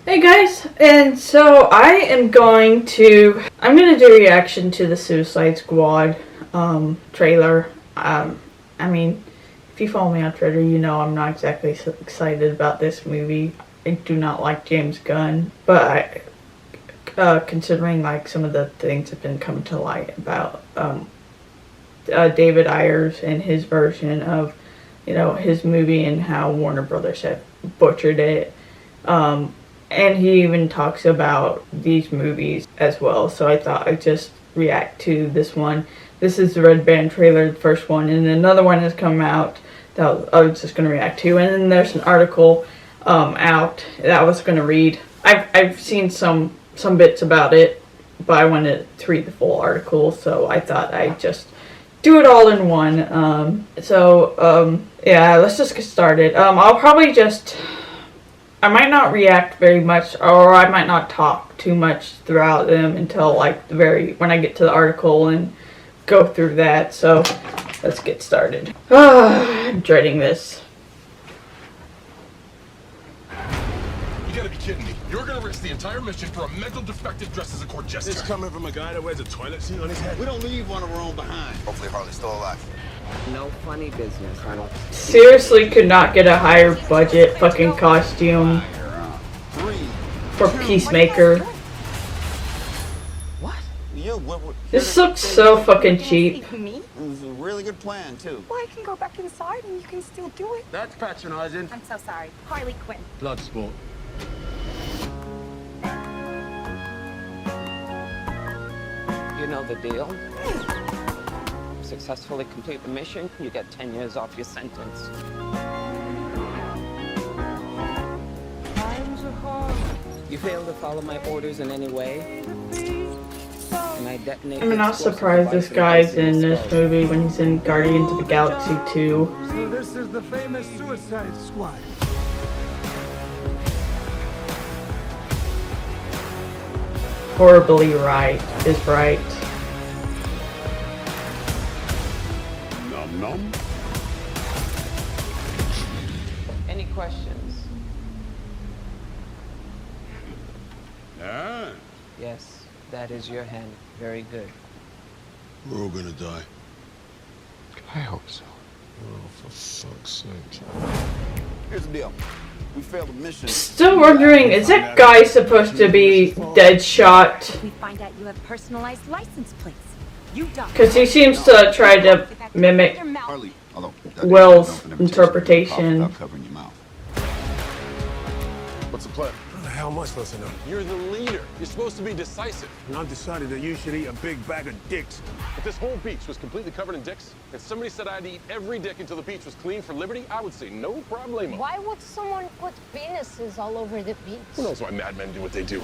Hey guys, and so I'm gonna do a reaction to the Suicide Squad trailer. I mean, if you follow me on Twitter, you know I'm not exactly so excited about this movie. I do not like James Gunn, but considering like some of the things that have been coming to light about David Ayers and his version of his movie and how Warner Brothers have butchered it. And he even talks about these movies as well. So I thought I'd just react to this one. This is the Red Band trailer, the first one. And another one has come out that I was just going to react to. And then there's an article out that I was going to read. I've seen some bits about it, but I wanted to read the full article. So I thought I'd just do it all in one. Yeah, let's just get started. I'll probably I might not react very much, or I might not talk too much throughout them until like when I get to the article and go through that. So let's get started. I'm dreading this. You gotta be kidding me. You're gonna risk the entire mission for a mental defective dressed as a court jester. It's coming from a guy that wears a toilet seat on his head. We don't leave one of our own behind. Hopefully Harley's still alive. No funny business, Colonel. Seriously, could not get a higher budget fucking costume for Peacemaker. What? This looks so fucking cheap. It was a really good plan, too. Well, I can go back inside and you can still do it. That's patronizing. I'm so sorry. Harley Quinn. Bloodsport. You know the deal. Successfully complete the mission, you get 10 years off your sentence. You fail to follow my orders in any way, and I detonate. I'm not surprised this guy's in this movie when he's in Guardians of the Galaxy 2. So this is the famous Suicide Squad. Horribly right is right. Nom. Any questions? Ah. Yes, that is your hand. Very good. We're all gonna die. I hope so. Oh, for fuck's sake. Here's the deal. We failed the mission. Still wondering, is that guy supposed to be Deadshot? We find out you have personalized license plates. You don't. Because he seems to try to mimic Harley, although Will's interpretation. Without covering your mouth. What's the plan? How the hell am I supposed to know? You're the leader. You're supposed to be decisive. And I've decided that you should eat a big bag of dicks. If this whole beach was completely covered in dicks, and somebody said I'd eat every dick until the beach was clean for liberty, I would say no problemo. Why would someone put penises all over the beach? Who knows why madmen do what they do?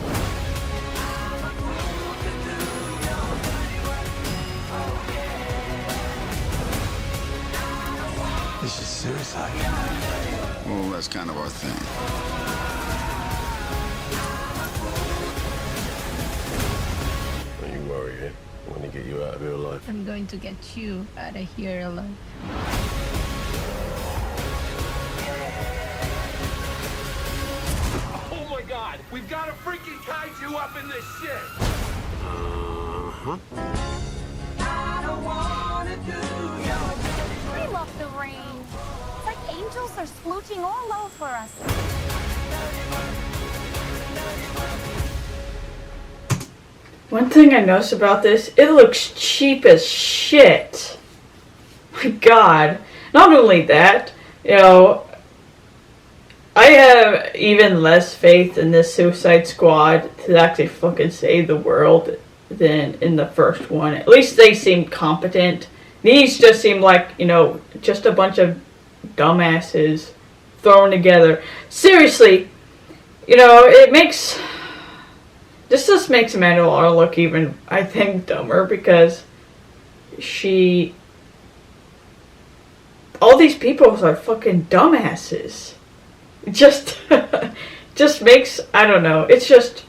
This is suicide. Well, that's kind of our thing. Don't you worry, eh? I'm gonna get you out of here alive. I'm going to get you out of here alive. Oh my god, we've got a freaking kaiju up in this shit! Uh-huh. We love the rain. It's like angels are splooching all over us. One thing I noticed about this, it looks cheap as shit. My god. Not only that, I have even less faith in this Suicide Squad to actually fucking save the world than in the first one. At least they seemed competent. These just seem like, just a bunch of dumbasses thrown together. Seriously, this just makes Amanda Waller look even, I think, dumber because all these people are fucking dumbasses. It just makes, I don't know, it just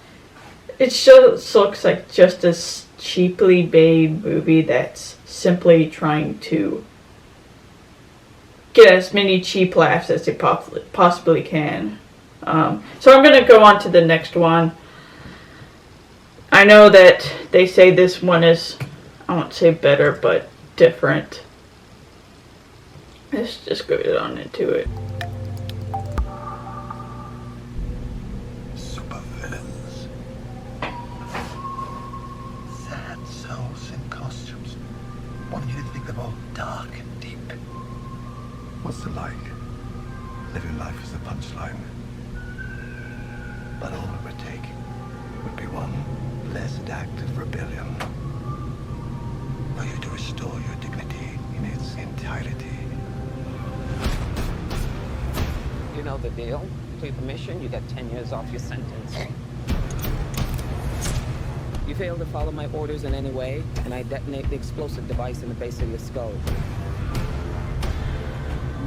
looks like just a cheaply made movie that's simply trying to get as many cheap laughs as they possibly can. So I'm going to go on to the next one. I know that they say this one is, I won't say better, but different. Let's just go on into it. Super villains. Sad souls in costumes. Want you to think they're all dark and deep. What's it like? Living life as a punchline. But all it would take would be one blessed act of rebellion. For you to restore your dignity in its entirety. You know the deal. Complete the mission, you get 10 years off your sentence. You fail to follow my orders in any way, and I detonate the explosive device in the base of your skull.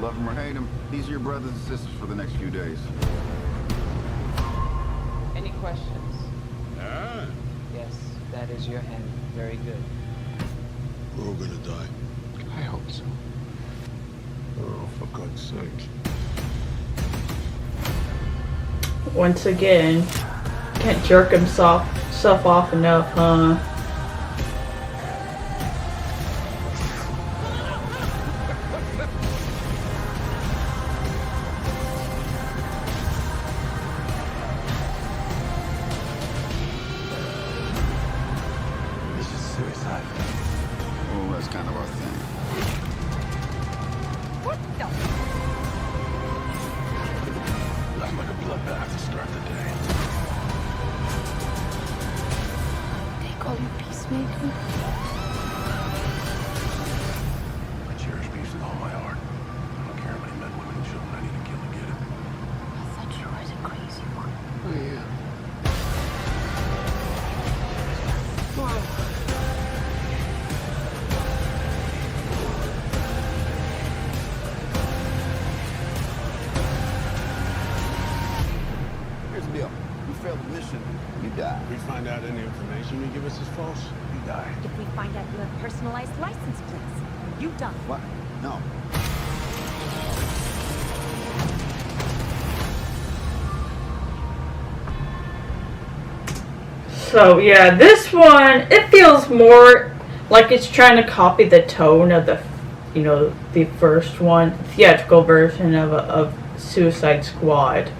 Love him or hate him, these are your brothers and sisters for the next few days. Any questions? Yes, that is your hand. Very good. We're all gonna die. I hope so. Oh, for God's sake. Once again, can't jerk himself off enough, huh? This is suicide. Oh, that's kind of our thing. What the? Nothing like a bloodbath to start the day. They call you Peacemaker? I cherish peace with all my heart. I don't care how many men, women, and children I need to kill to get it. I thought you were the crazy one. Oh, yeah. Here's the deal. You failed the mission, you die. If we find out any information you give us is false, you die. If we find out you have personalized license plates, you done. What? No. So yeah, this one, it feels more like it's trying to copy the tone of the, the first one, theatrical version of Suicide Squad.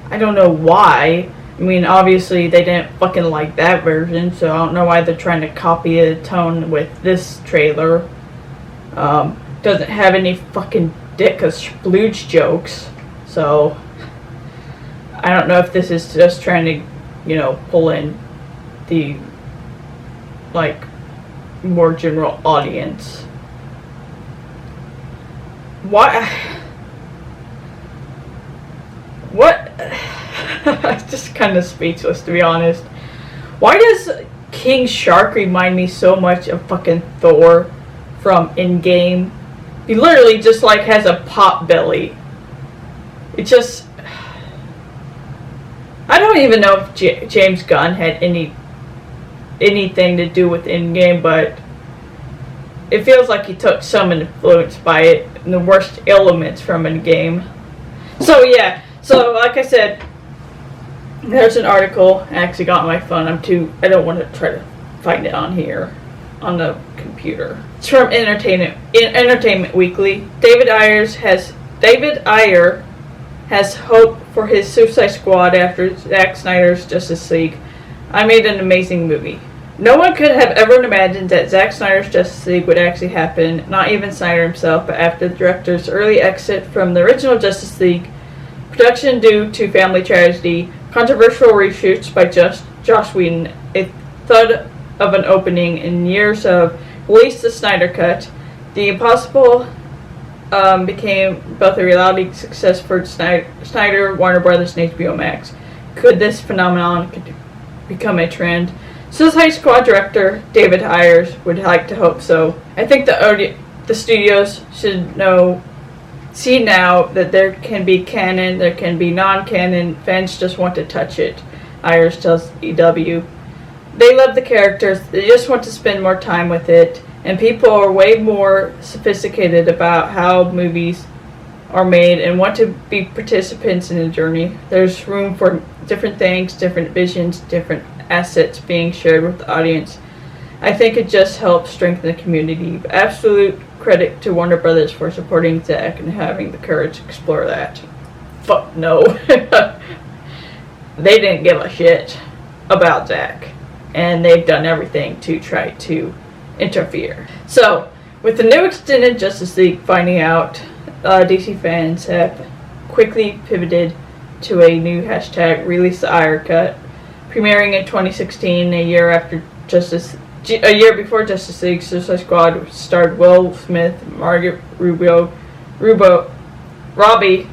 I don't know why. I mean, obviously they didn't fucking like that version, so I don't know why they're trying to copy the tone with this trailer. Doesn't have any fucking dick or splooge jokes, so I don't know if this is just trying to, pull in the, more general audience. Why? What? I'm just kind of speechless, to be honest. Why does King Shark remind me so much of fucking Thor from Endgame? He literally just has a pot belly. It just, I don't even know if James Gunn had anything to do with Endgame, but it feels like he took some influence by it and the worst elements from Endgame. So yeah, like I said, there's an article I actually got on my phone. I don't want to try to find it on here on the computer. It's from Entertainment Weekly. David Ayer has hope for his Suicide Squad after Zack Snyder's Justice League. I made an amazing movie. No one could have ever imagined that Zack Snyder's Justice League would actually happen, not even Snyder himself, but after the director's early exit from the original Justice League, production due to family tragedy, controversial reshoots by Joss Whedon, a thud of an opening, and years of release the Snyder Cut, The Impossible became both a reality success for Snyder, Warner Brothers, and HBO Max. Could this phenomenon become a trend? Suicide Squad director David Ayer would like to hope so. I think the studios should see now that there can be canon, there can be non-canon. Fans just want to touch it. Ayer tells EW. They love the characters. They just want to spend more time with it. And people are way more sophisticated about how movies are made and want to be participants in the journey. There's room for different things, different visions, different assets being shared with the audience. I think it just helps strengthen the community. Absolute credit to Warner Brothers for supporting Zack and having the courage to explore that. Fuck no. They didn't give a shit about Zack, and they've done everything to try to interfere. So, with the new extended Justice League finding out, DC fans have quickly pivoted to a new hashtag, release the Ayer cut, premiering in 2016, a year before Justice League. Suicide Squad starred Will Smith, Margaret Robbie, God, I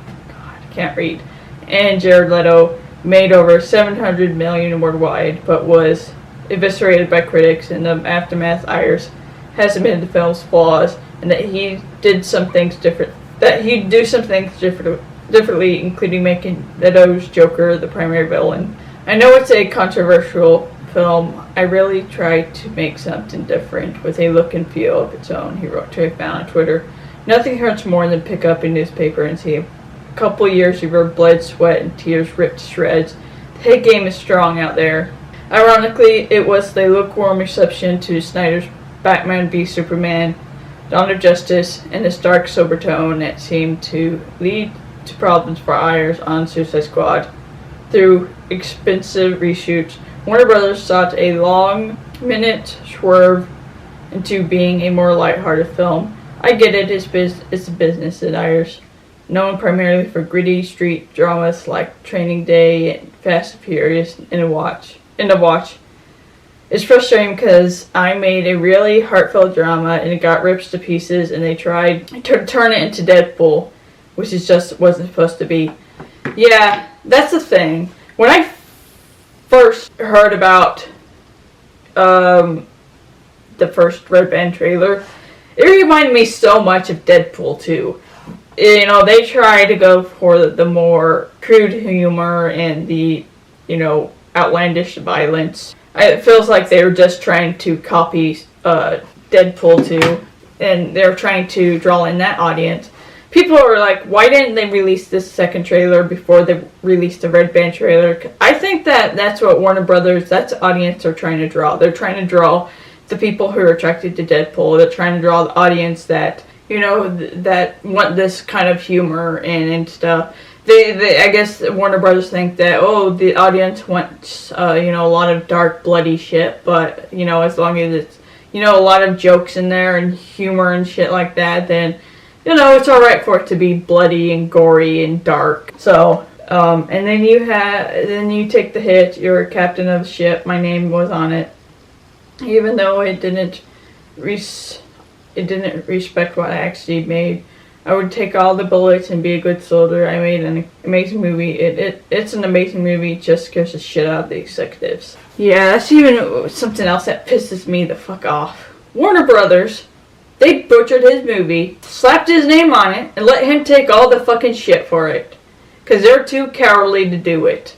can't read, and Jared Leto. Made over $700 million worldwide, but was eviscerated by critics. In the aftermath, Ayers has admitted the film's flaws and that he did some things different. That he'd do some things differently, including making Leto's Joker the primary villain. I know it's a controversial film. I really tried to make something different with a look and feel of its own, he wrote to a fan on Twitter. Nothing hurts more than pick up a newspaper and see a couple years of your blood, sweat, and tears ripped to shreds. The hate game is strong out there. Ironically, it was the lukewarm reception to Snyder's Batman v Superman, Dawn of Justice, and its dark, sober tone that seemed to lead to problems for Ayers on Suicide Squad. Through expensive reshoots, Warner Brothers sought a long-minute swerve into being a more lighthearted film. I get it, it's a business, said Ayers. Known primarily for gritty street dramas like Training Day and Fast and Furious and The Watch. It's frustrating because I made a really heartfelt drama and it got ripped to pieces, and they tried to turn it into Deadpool, which is just wasn't supposed to be. Yeah, that's the thing. When I first heard about the first Red Band trailer, it reminded me so much of Deadpool 2. You know, they try to go for the more crude humor and the, outlandish violence. It feels like they were just trying to copy Deadpool 2, and they're trying to draw in that audience. People are like, why didn't they release this second trailer before they released the Red Band trailer? I think that's what Warner Brothers, that's the audience they're trying to draw. They're trying to draw the people who are attracted to Deadpool. They're trying to draw the audience that that want this kind of humor and stuff. I guess Warner Brothers think that, the audience wants, a lot of dark, bloody shit, but, as long as it's, a lot of jokes in there and humor and shit like that, then, it's alright for it to be bloody and gory and dark. So, and then you take the hit, you're a captain of the ship, my name was on it, even though it didn't respect what I actually made. I would take all the bullets and be a good soldier. I made an amazing movie. It's an amazing movie, just scares the shit out of the executives. Yeah, that's even something else that pisses me the fuck off. Warner Brothers, they butchered his movie, slapped his name on it, and let him take all the fucking shit for it. Because they're too cowardly to do it.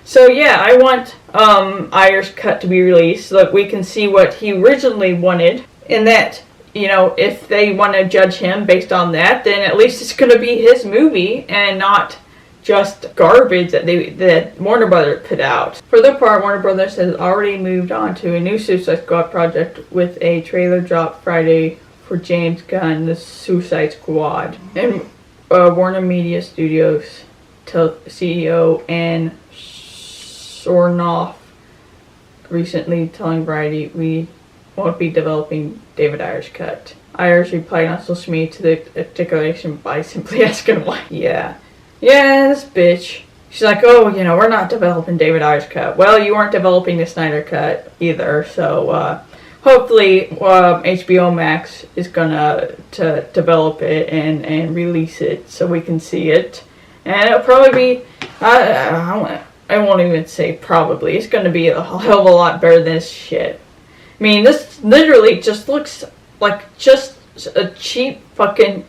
So yeah, I want Ayer's cut to be released so that we can see what he originally wanted, and that if they want to judge him based on that, then at least it's going to be his movie and not just garbage that Warner Brothers put out. For their part, Warner Brothers has already moved on to a new Suicide Squad project with a trailer dropped Friday for James Gunn, The Suicide Squad. And Warner Media Studios CEO Ann Sornoff recently telling Variety, "We won't be developing David Ayer's cut." Ayers replied on social media to the articulation by simply asking why. Yeah, this bitch. She's like, we're not developing David Ayer's cut. Well, you weren't developing the Snyder cut either, so hopefully HBO Max is gonna to develop it and release it so we can see it. And it'll probably be, I won't even say probably, it's gonna be a hell of a lot better than this shit. I mean, this literally just looks like just a cheap fucking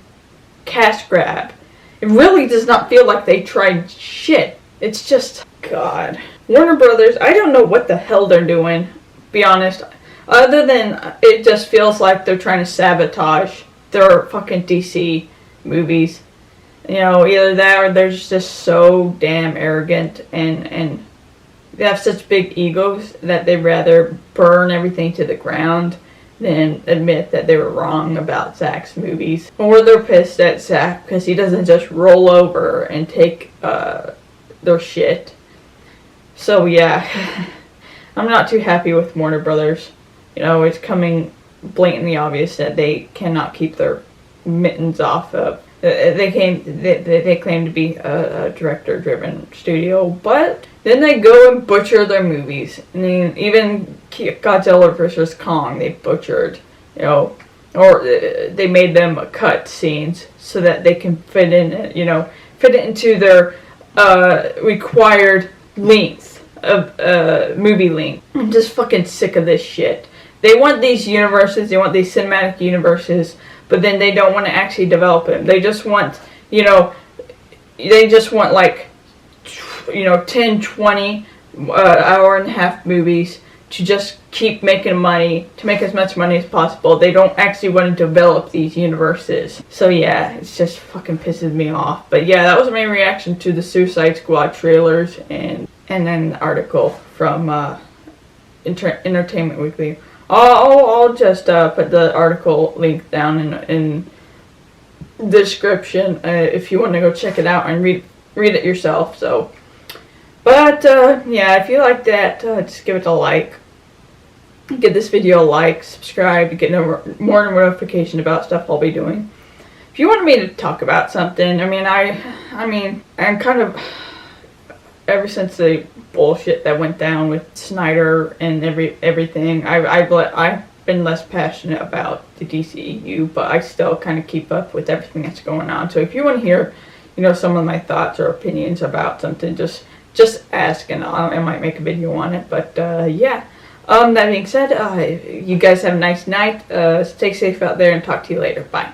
cash grab. It really does not feel like they tried shit. It's just, God. Warner Brothers, I don't know what the hell they're doing, be honest. Other than it just feels like they're trying to sabotage their fucking DC movies. You know, either that or they're just so damn arrogant and they have such big egos that they'd rather burn everything to the ground than admit that they were wrong about Zach's movies. Or they're pissed at Zach because he doesn't just roll over and take their shit. So yeah, I'm not too happy with Warner Brothers. You know, it's coming blatantly obvious that they cannot keep their mittens off of. They claim to be a director-driven studio, but then they go and butcher their movies. I mean, even Godzilla vs. Kong, they butchered, you know, or they made them cut scenes so that they can fit in, you know, fit it into their required length of movie length. I'm just fucking sick of this shit. They want these universes, they want these cinematic universes, but then they don't want to actually develop them. They just want, you know, like, you know, 10, 20 hour and a half movies to just keep making money, to make as much money as possible. They don't actually want to develop these universes. So yeah, it just fucking pisses me off. But yeah, that was my reaction to the Suicide Squad trailers and then the article from Entertainment Weekly. I'll just put the article link down in the description if you want to go check it out and read it yourself. So, but yeah, if you like that, just give it a like. Give this video a like, subscribe to get more notification about stuff I'll be doing. If you wanted me to talk about something, I mean, I'm kind of, ever since the bullshit that went down with Snyder and everything, I've been less passionate about the DCEU, but I still kind of keep up with everything that's going on. So if you want to hear, you know, some of my thoughts or opinions about something, just ask and I might make a video on it. But yeah, that being said, you guys have a nice night. Stay safe out there and talk to you later. Bye.